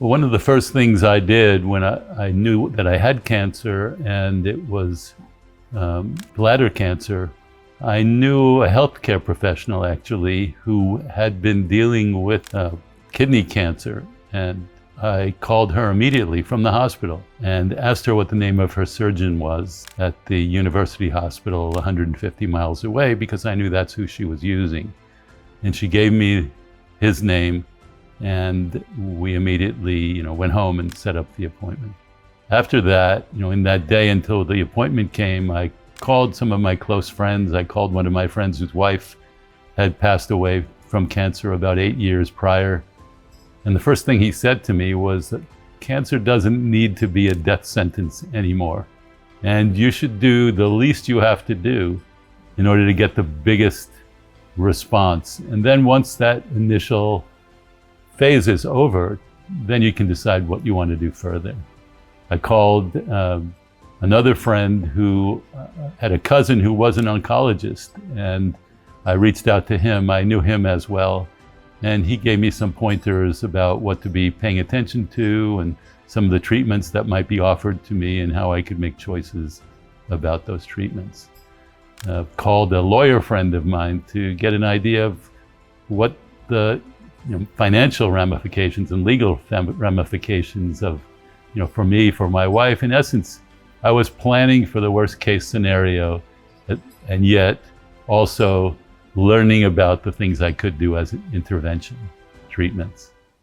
One of the first things I did when I knew that I had cancer, and it was bladder cancer, I knew a healthcare professional actually who had been dealing with kidney cancer, and I called her immediately from the hospital and asked her what the name of her surgeon was at the university hospital 150 miles away, because I knew that's who she was using. And she gave me his name, and we immediately went home and set up the appointment. After that, in that day until the appointment came, I called some of my close friends. I called one of my friends whose wife had passed away from cancer about 8 years prior. And the first thing he said to me was that cancer doesn't need to be a death sentence anymore. And you should do the least you have to do in order to get the biggest response. And then once that initial phase is over, then you can decide what you want to do further. I called another friend who had a cousin who was an oncologist, and I reached out to him. I knew him as well, and he gave me some pointers about what to be paying attention to and some of the treatments that might be offered to me and how I could make choices about those treatments. Called a lawyer friend of mine to get an idea of what the financial ramifications and legal ramifications of, for me, for my wife. In essence, I was planning for the worst case scenario, and yet also learning about the things I could do as intervention treatments.